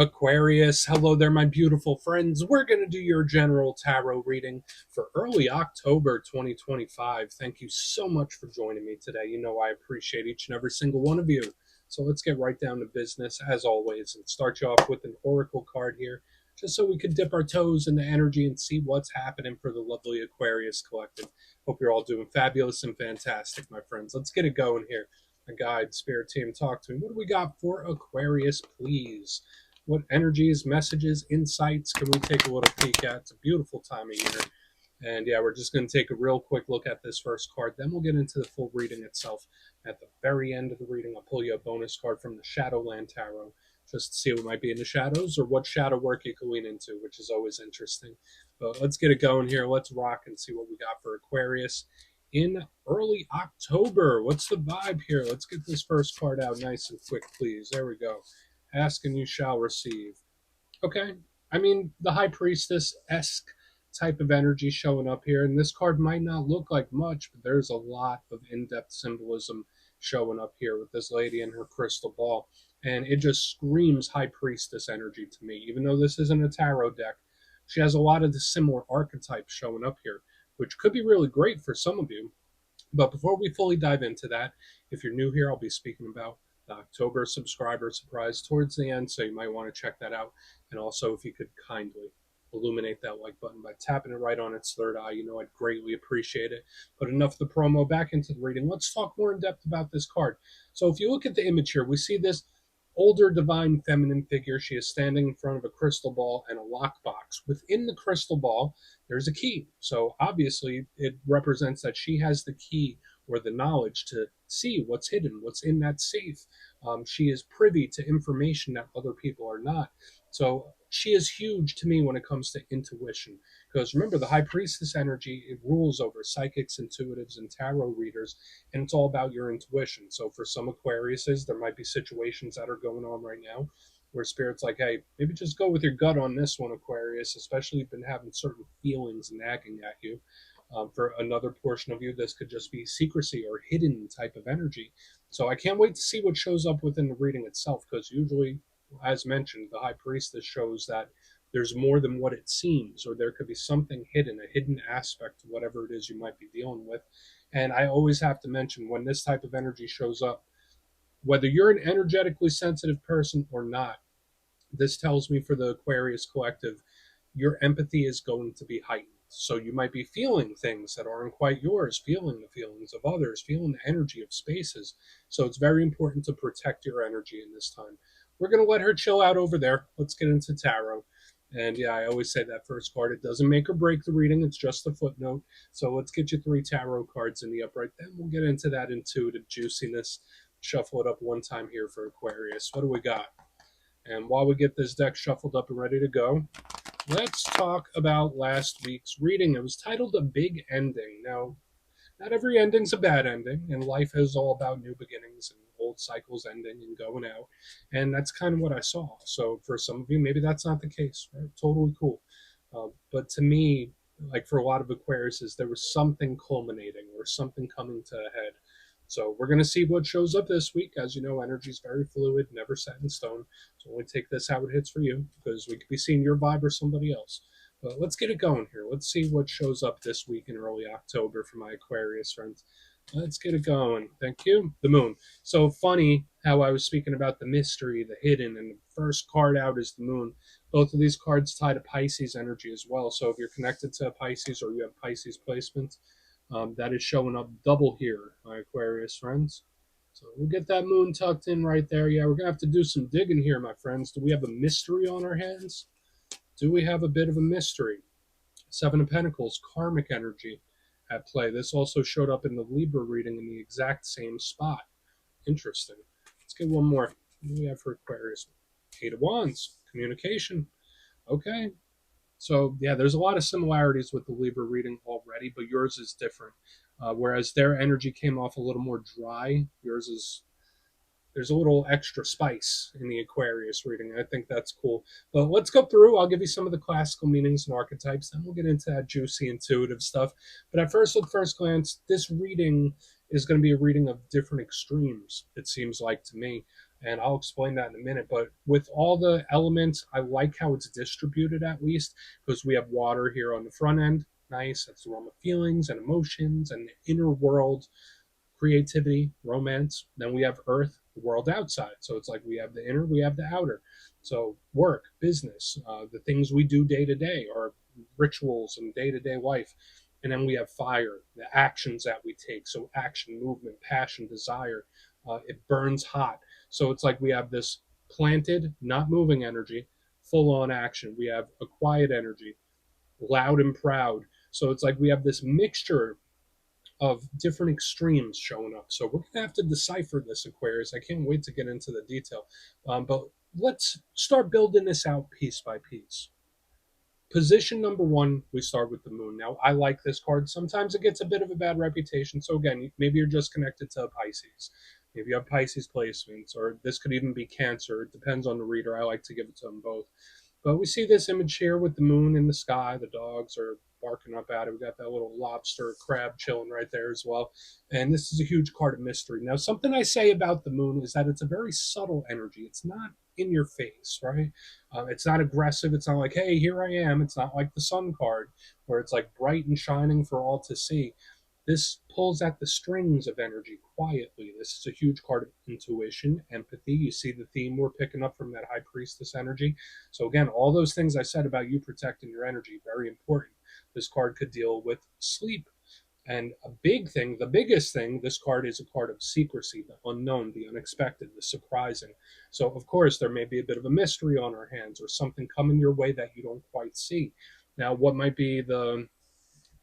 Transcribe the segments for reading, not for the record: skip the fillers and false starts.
Aquarius, hello there, my beautiful friends. We're going to do your general tarot reading for early October 2025. Thank you so much for joining me today. You know, I appreciate each and every single one of you. So let's get right down to business, as always, and start you off with an oracle card here, just so we can dip our toes in the energy and see what's happening for the lovely Aquarius collective. Hope you're all doing fabulous and fantastic, my friends. Let's get it going here. My guide, spirit team, talk to me. What do we got for Aquarius, please? What energies, messages, insights can we take a little peek at? It's a beautiful time of year. And yeah, we're just going to take a real quick look at this first card. Then we'll get into the full reading itself. At the very end of the reading, I'll pull you a bonus card from the Shadowland Tarot, just to see what might be in the shadows or what shadow work you can lean into, which is always interesting. But let's get it going here. Let's rock and see what we got for Aquarius in early October. What's the vibe here? Let's get this first card out nice and quick, please. There we go. Ask and you shall receive. Okay. I mean, the High Priestess-esque type of energy showing up here. And this card might not look like much, but there's a lot of in-depth symbolism showing up here with this lady and her crystal ball. And it just screams High Priestess energy to me. Even though this isn't a tarot deck, she has a lot of the similar archetypes showing up here, which could be really great for some of you. But before we fully dive into that, if you're new here, I'll be speaking about the October subscriber surprise towards the end, so you might want to check that out. And also, if you could kindly illuminate that like button by tapping it right on its third eye, you know I'd greatly appreciate it. But enough of the promo, back into the reading. Let's talk more in depth about this card. So if you look at the image here, we see this older divine feminine figure. She is standing in front of a crystal ball and a lockbox. Within the crystal ball, there's a key. So obviously, it represents that she has the key or the knowledge to see what's hidden, what's in that safe. She is privy to information that other people are not. So she is huge to me when it comes to intuition. Because remember, the High Priestess energy, it rules over psychics, intuitives, and tarot readers, and it's all about your intuition. So for some Aquariuses, there might be situations that are going on right now where Spirit's like, hey, maybe just go with your gut on this one, Aquarius, especially if you've been having certain feelings nagging at you. For another portion of you, this could just be secrecy or hidden type of energy. So I can't wait to see what shows up within the reading itself, because usually, as mentioned, the High Priestess shows that there's more than what it seems, or there could be something hidden, a hidden aspect to whatever it is you might be dealing with. And I always have to mention, when this type of energy shows up, whether you're an energetically sensitive person or not, this tells me for the Aquarius collective, your empathy is going to be heightened. So you might be feeling things that aren't quite yours, feeling the feelings of others, feeling the energy of spaces. So it's very important to protect your energy in this time. We're going to let her chill out over there. Let's get into tarot. And yeah, I always say that first card, it doesn't make or break the reading. It's just a footnote. So let's get you 3 tarot cards in the upright. Then we'll get into that intuitive juiciness. Shuffle it up one time here for Aquarius. What do we got? And while we get this deck shuffled up and ready to go, let's talk about last week's reading. It was titled A Big Ending. Now, not every ending's a bad ending, and life is all about new beginnings and old cycles ending and going out. And that's kind of what I saw. So for some of you, maybe that's not the case, right? Totally cool. But to me, like for a lot of Aquariuses, there was something culminating or something coming to a head. So we're going to see what shows up this week. As you know, energy is very fluid, never set in stone. So only take this how it hits for you, because we could be seeing your vibe or somebody else. But let's get it going here. Let's see what shows up this week in early October for my Aquarius friends. Let's get it going. Thank you. The moon. So funny how I was speaking about the mystery, the hidden, and the first card out is the moon. Both of these cards tie to Pisces energy as well. So if you're connected to Pisces or you have Pisces placements, that is showing up double here, my Aquarius friends. So we'll get that moon tucked in right there. Yeah, we're going to have to do some digging here, my friends. Do we have a mystery on our hands? Do we have a bit of a mystery? 7 of Pentacles, karmic energy at play. This also showed up in the Libra reading in the exact same spot. Interesting. Let's get one more. What do we have for Aquarius? 8 of Wands, communication. Okay. So, yeah, there's a lot of similarities with the Libra reading already, but yours is different. Whereas their energy came off a little more dry, yours is, there's a little extra spice in the Aquarius reading. I think that's cool. But let's go through. I'll give you some of the classical meanings and archetypes, then we'll get into that juicy, intuitive stuff. But at first glance, this reading is going to be a reading of different extremes, it seems like to me. And I'll explain that in a minute. But with all the elements, I like how it's distributed at least, because we have water here on the front end. Nice. That's the realm of feelings and emotions and the inner world, creativity, romance. Then we have earth, the world outside. So it's like we have the inner, we have the outer. So work, business, the things we do day to day, our rituals and day to day life. And then we have fire, the actions that we take. So action, movement, passion, desire. It burns hot. So it's like we have this planted, not moving energy, full on action. We have a quiet energy, loud and proud. So it's like we have this mixture of different extremes showing up. So we're going to have to decipher this, Aquarius. I can't wait to get into the detail. But let's start building this out piece by piece. Position number one, we start with the moon. Now, I like this card. Sometimes it gets a bit of a bad reputation. So, again, maybe you're just connected to Pisces. Maybe you have Pisces placements, or this could even be Cancer. It depends on the reader. I like to give it to them both. But we see this image here with the moon in the sky. The dogs are barking up at it. We got that little lobster crab chilling right there as well. And this is a huge card of mystery. Now, something I say about the moon is that it's a very subtle energy. It's not in your face, right? It's not aggressive. It's not like, hey, here I am. It's not like the sun card where it's like bright and shining for all to see. This pulls at the strings of energy quietly. This is a huge card of intuition, empathy. You see the theme we're picking up from that high priestess energy. So, again, all those things I said about you protecting your energy, very important. This card could deal with sleep. And a big thing, the biggest thing, this card is a card of secrecy, the unknown, the unexpected, the surprising. So, of course, there may be a bit of a mystery on our hands or something coming your way that you don't quite see. Now, what might be the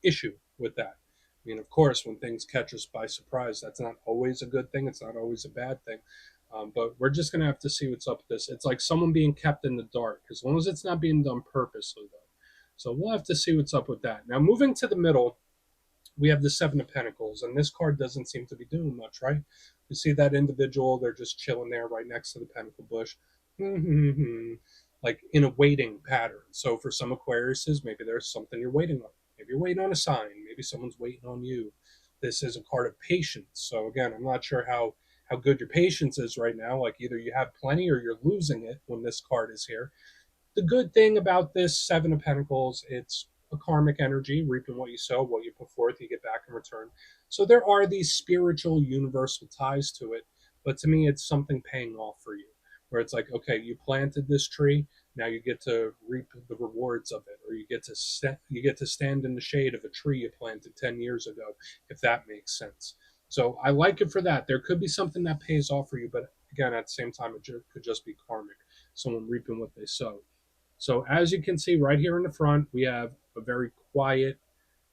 issue with that? I mean, of course, when things catch us by surprise, that's not always a good thing. It's not always a bad thing. But we're just going to have to see what's up with this. It's like someone being kept in the dark, as long as it's not being done purposely, though. So we'll have to see what's up with that. Now, moving to the middle, we have the Seven of Pentacles, and this card doesn't seem to be doing much, right? You see that individual, they're just chilling there right next to the pentacle bush, like in a waiting pattern. So for some Aquariuses, maybe there's something you're waiting on. Maybe you're waiting on a sign. Maybe someone's waiting on you. This is a card of patience. So again, I'm not sure how good your patience is right now. Like either you have plenty or you're losing it when this card is here. The good thing about this Seven of Pentacles, it's a karmic energy, reaping what you sow, what you put forth, you get back in return. So there are these spiritual, universal ties to it. But to me, it's something paying off for you, where it's like, okay, you planted this tree, now you get to reap the rewards of it, or you get to stand in the shade of a tree you planted 10 years ago, if that makes sense. So I like it for that. There could be something that pays off for you, but again, at the same time, it could just be karmic, someone reaping what they sow. So as you can see right here in the front, we have a very quiet,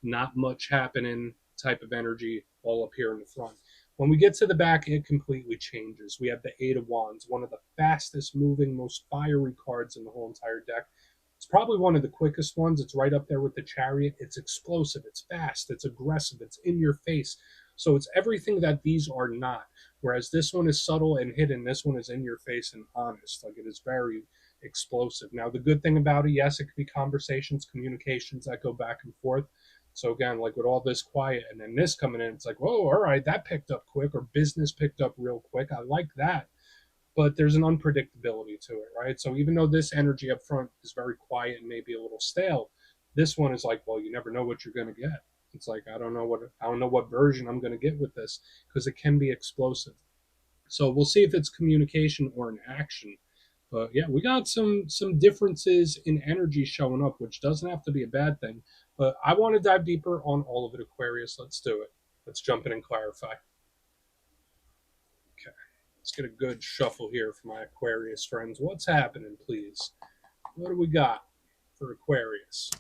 not much happening type of energy all up here in the front. When we get to the back, it completely changes. We have the Eight of Wands, one of the fastest moving, most fiery cards in the whole entire deck. It's probably one of the quickest ones. It's right up there with the Chariot. It's explosive, it's fast, it's aggressive, it's in your face. So it's everything that these are not. Whereas this one is subtle and hidden, this one is in your face and honest. Like it is very explosive. Now, the good thing about it, yes, it could be conversations, communications that go back and forth. So again, like with all this quiet and then this coming in, it's like, whoa, all right, that picked up quick, or business picked up real quick. I like that. But there's an unpredictability to it, right? So even though this energy up front is very quiet and maybe a little stale, this one is like, well, you never know what you're going to get. It's like I don't know what version I'm going to get with this, because it can be explosive. So we'll see if it's communication or an action. But yeah, we got some differences in energy showing up, which doesn't have to be a bad thing. But I want to dive deeper on all of it, Aquarius. Let's do it. Let's jump in and clarify. Okay, let's get a good shuffle here for my Aquarius friends. What's happening, please? What do we got for Aquarius?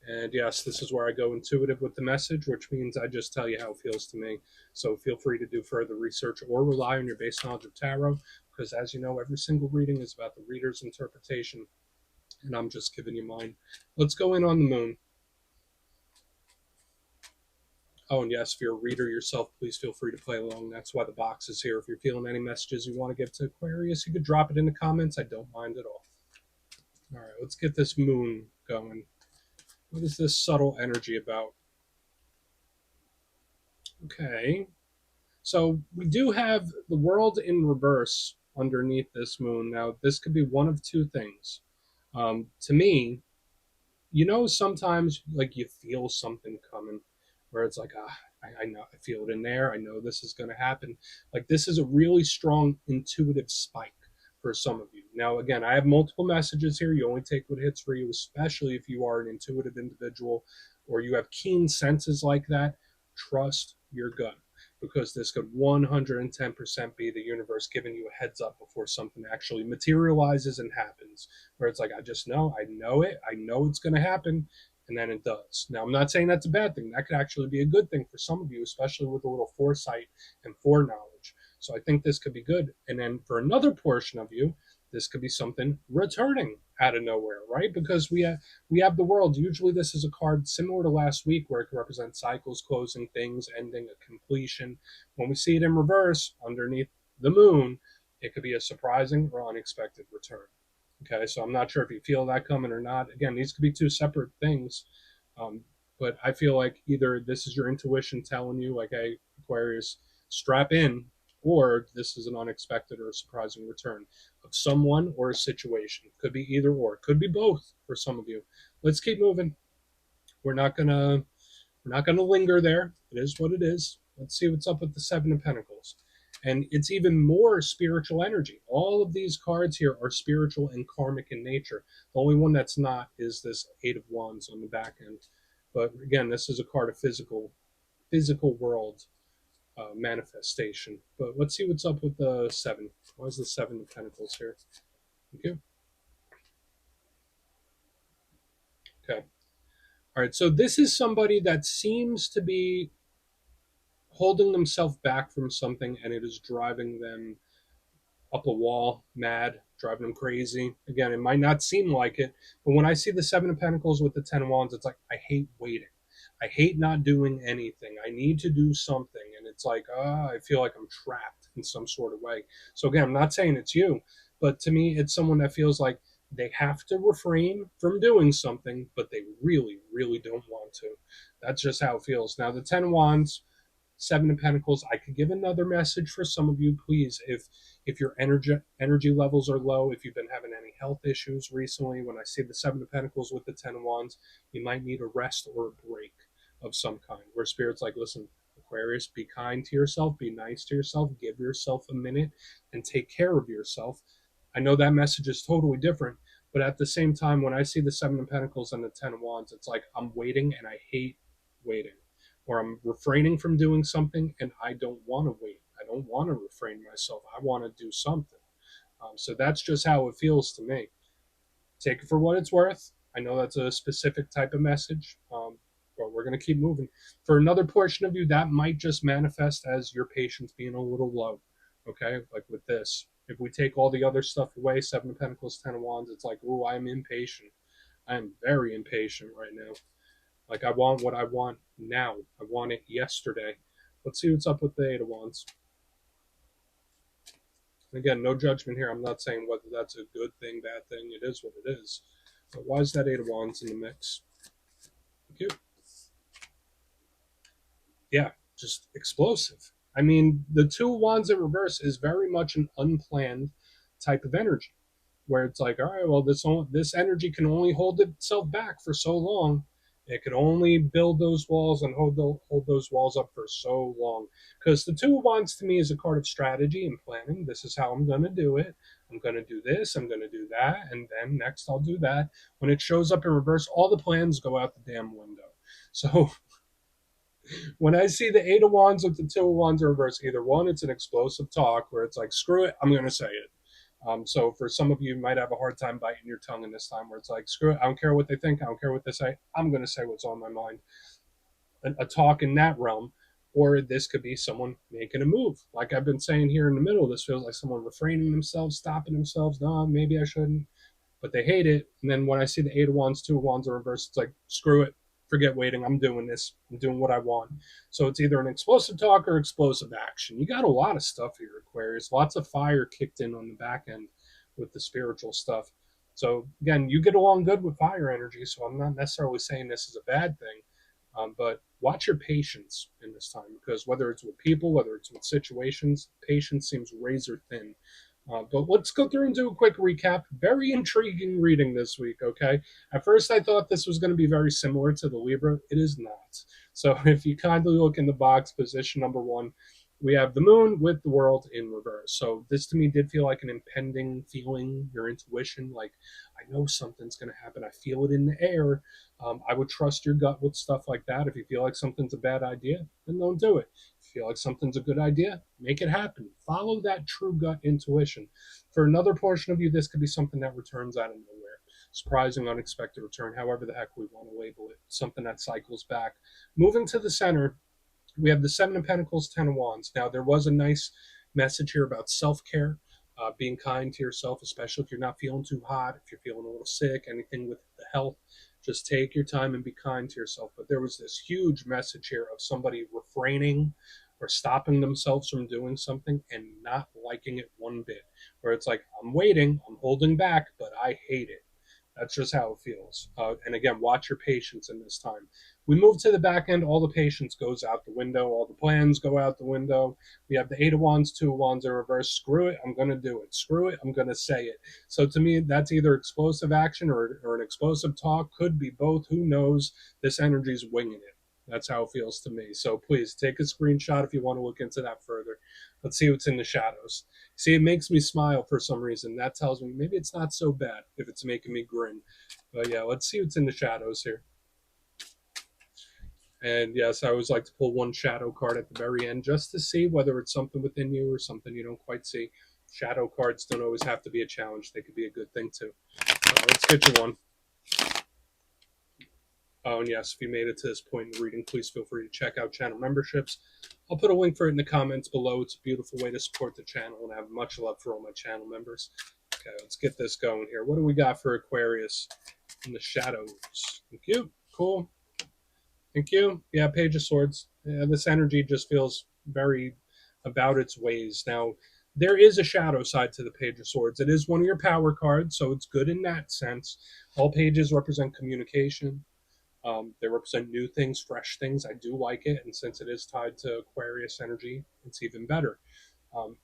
And yes, this is where I go intuitive with the message, which means I just tell you how it feels to me. So feel free to do further research or rely on your base knowledge of tarot, because as you know, every single reading is about the reader's interpretation, and I'm just giving you mine. Let's go in on the moon. Oh, and yes, if you're a reader yourself, please feel free to play along. That's why the box is here. If you're feeling any messages you want to give to Aquarius, you could drop it in the comments. I don't mind at all. All right, let's get this moon going. What is this subtle energy about? Okay. So we do have the world in reverse underneath this moon. Now, this could be one of two things. To me, sometimes like you feel something coming where it's like, I know, I feel it in there. I know this is going to happen. Like, this is a really strong intuitive spike for some of you. Now, again, I have multiple messages here. You only take what hits for you, especially if you are an intuitive individual or you have keen senses like that. Trust your gut, because this could 110% be the universe giving you a heads up before something actually materializes and happens, where it's like, I know it, I know it's going to happen, and then it does. Now, I'm not saying that's a bad thing. That could actually be a good thing for some of you, especially with a little foresight and foreknowledge. So I think this could be good. And then for another portion of you, this could be something returning out of nowhere, right? Because we have the world. Usually, this is a card similar to last week, where it can represent cycles, closing things, ending, a completion. When we see it in reverse underneath the moon, it could be a surprising or unexpected return. Okay, so I'm not sure if you feel that coming or not. Again, these could be two separate things, um, but I feel like either this is your intuition telling you, like, hey, Aquarius, strap in, or this is an unexpected or a surprising return of someone or a situation. Could be either or. Could be both for some of you. Let's keep moving. We're not gonna we're not gonna linger there. It is what it is. Let's see what's up with the Seven of Pentacles. And it's even more spiritual energy. All of these cards here are spiritual and karmic in nature. The only one that's not is this Eight of Wands on the back end. But again, this is a card of physical world manifestation. But let's see what's up with the seven. Why is the Seven of Pentacles here? Thank you. Okay. All right. So this is somebody that seems to be holding themselves back from something, and it is driving them up a wall, mad, driving them crazy. Again, it might not seem like it, but when I see the Seven of Pentacles with the Ten of Wands, it's like, I hate waiting. I hate not doing anything. I need to do something. And it's like, I feel like I'm trapped in some sort of way. So again, I'm not saying it's you, but to me, it's someone that feels like they have to refrain from doing something, but they really, really don't want to. That's just how it feels. Now, the Ten of Wands, Seven of Pentacles, I could give another message for some of you, please. If your energy levels are low, if you've been having any health issues recently, when I see the Seven of Pentacles with the Ten of Wands, you might need a rest or a break of some kind. Where Spirit's like, listen, Aquarius, be kind to yourself, be nice to yourself, give yourself a minute, and take care of yourself. I know that message is totally different, but at the same time, when I see the Seven of Pentacles and the Ten of Wands, it's like, I'm waiting and I hate waiting, or I'm refraining from doing something and I don't want to wait. I don't want to refrain myself. I want to do something. So that's just how it feels to me. Take it for what it's worth. I know that's a specific type of message, but we're going to keep moving. For another portion of you, that might just manifest as your patience being a little low. Okay, like with this. If we take all the other stuff away, Seven of Pentacles, Ten of Wands, it's like, oh, I'm impatient. I'm very impatient right now. Like, I want what I want now. I want it yesterday. Let's see what's up with the Eight of Wands. Again, no judgment here. I'm not saying whether that's a good thing, bad thing. It is what it is. But why is that Eight of Wands in the mix? Thank you. Yeah, just explosive. I mean, the Two of Wands in reverse is very much an unplanned type of energy, where it's like, all right, well, this energy can only hold itself back for so long. It can only build those walls and hold those walls up for so long. Because the Two of Wands to me is a card of strategy and planning. This is how I'm going to do it. I'm going to do this. I'm going to do that. And then next I'll do that. When it shows up in reverse, all the plans go out the damn window. So when I see the Eight of Wands with the Two of Wands in reverse, either one, it's an explosive talk where it's like, screw it, I'm going to say it. So for some of you, you might have a hard time biting your tongue in this time, where it's like, screw it, I don't care what they think, I don't care what they say, I'm going to say what's on my mind. A talk in that realm. Or this could be someone making a move. Like I've been saying here in the middle, this feels like someone refraining themselves, stopping themselves. No, maybe I shouldn't. But they hate it. And then when I see the Eight of Wands, Two of Wands in reverse, it's like, screw it, forget waiting. I'm doing this. I'm doing what I want. So it's either an explosive talk or explosive action. You got a lot of stuff here, Aquarius. Lots of fire kicked in on the back end with the spiritual stuff. So again, you get along good with fire energy. So I'm not necessarily saying this is a bad thing. But watch your patience in this time, because whether it's with people, whether it's with situations, patience seems razor thin. But let's go through and do a quick recap. Very intriguing reading this week, okay? At first, I thought this was going to be very similar to the Libra. It is not. So if you kindly look in the box, position number one, we have the moon with the world in reverse. So this to me did feel like an impending feeling, your intuition, like I know something's going to happen. I feel it in the air. I would trust your gut with stuff like that. If you feel like something's a bad idea, then don't do it. If you feel like something's a good idea, make it happen. Follow that true gut intuition. For another portion of you, this could be something that returns out of nowhere. Surprising, unexpected return, however the heck we want to label it. Something that cycles back. Moving to the center, we have the Seven of Pentacles, Ten of Wands. Now, there was a nice message here about self care, being kind to yourself, especially if you're not feeling too hot, if you're feeling a little sick, anything with the health. Just take your time and be kind to yourself. But there was this huge message here of somebody refraining or stopping themselves from doing something and not liking it one bit. Where it's like, I'm waiting, I'm holding back, but I hate it. That's just how it feels. And again, watch your patience in this time. We move to the back end, all the patience goes out the window, all the plans go out the window. We have the Eight of Wands, Two of Wands in reverse. Screw it, I'm going to do it. Screw it, I'm going to say it. So to me, that's either explosive action or an explosive talk. Could be both. Who knows? This energy's winging it. That's how it feels to me. So please take a screenshot if you want to look into that further. Let's see what's in the shadows. See, it makes me smile for some reason. That tells me maybe it's not so bad if it's making me grin. But yeah, let's see what's in the shadows here. And yes, I always like to pull one shadow card at the very end just to see whether it's something within you or something you don't quite see. Shadow cards don't always have to be a challenge. They could be a good thing too. Let's get you one. Oh, and yes, if you made it to this point in the reading, please feel free to check out channel memberships. I'll put a link for it in the comments below. It's a beautiful way to support the channel, and I have much love for all my channel members. Okay, let's get this going here. What do we got for Aquarius in the shadows? Thank you. Cool. Thank you. Yeah, Page of Swords. Yeah, this energy just feels very about its ways. Now, there is a shadow side to the Page of Swords. It is one of your power cards, so it's good in that sense. All pages represent communication. They represent new things, fresh things. I do like it, and since it is tied to Aquarius energy, it's even better. Um,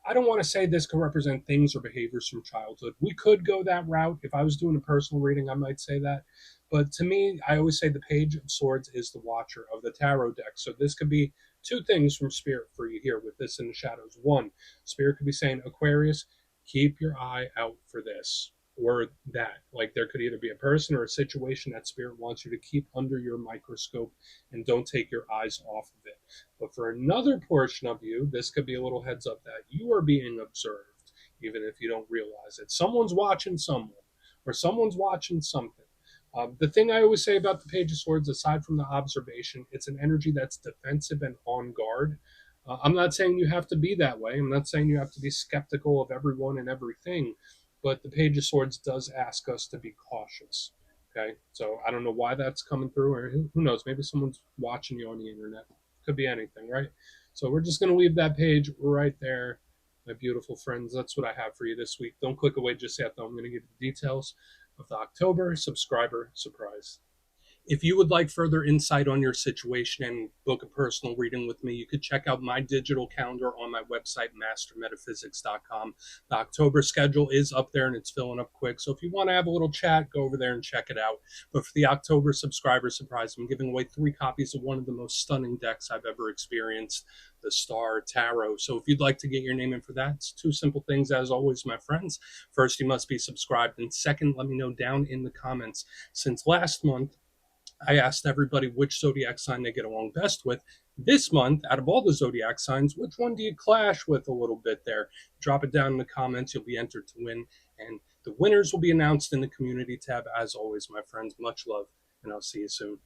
I don't want to say this could represent things or behaviors from childhood. We could go that route. If I was doing a personal reading, I might say that. But to me, I always say the Page of Swords is the watcher of the tarot deck. So this could be two things from Spirit for you here with this in the shadows. One, Spirit could be saying, Aquarius, keep your eye out for this or that. Like there could either be a person or a situation that Spirit wants you to keep under your microscope and don't take your eyes off of it. But for another portion of you, this could be a little heads up that you are being observed, even if you don't realize it. Someone's watching someone, or someone's watching something. The thing I always say about the Page of Swords, aside from the observation, it's an energy that's defensive and on guard. I'm not saying you have to be that way. I'm not saying you have to be skeptical of everyone and everything, but the Page of Swords does ask us to be cautious. Okay, so I don't know why that's coming through, or who knows? Maybe someone's watching you on the internet. Could be anything, right? So we're just going to leave that page right there, my beautiful friends. That's what I have for you this week. Don't click away just yet, though. I'm going to give you the details of the October subscriber surprise. If you would like further insight on your situation and book a personal reading with me, you could check out my digital calendar on my website, mastermetaphysics.com. The October schedule is up there and it's filling up quick. So if you want to have a little chat, go over there and check it out. But for the October subscriber surprise, I'm giving away 3 copies of one of the most stunning decks I've ever experienced, the Star Tarot. So if you'd like to get your name in for that, it's 2 simple things as always, my friends. First, you must be subscribed. And second, let me know down in the comments. Since last month, I asked everybody which zodiac sign they get along best with. This month, out of all the zodiac signs, which one do you clash with a little bit there? Drop it down in the comments. You'll be entered to win. And the winners will be announced in the community tab. As always, my friends, much love, and I'll see you soon.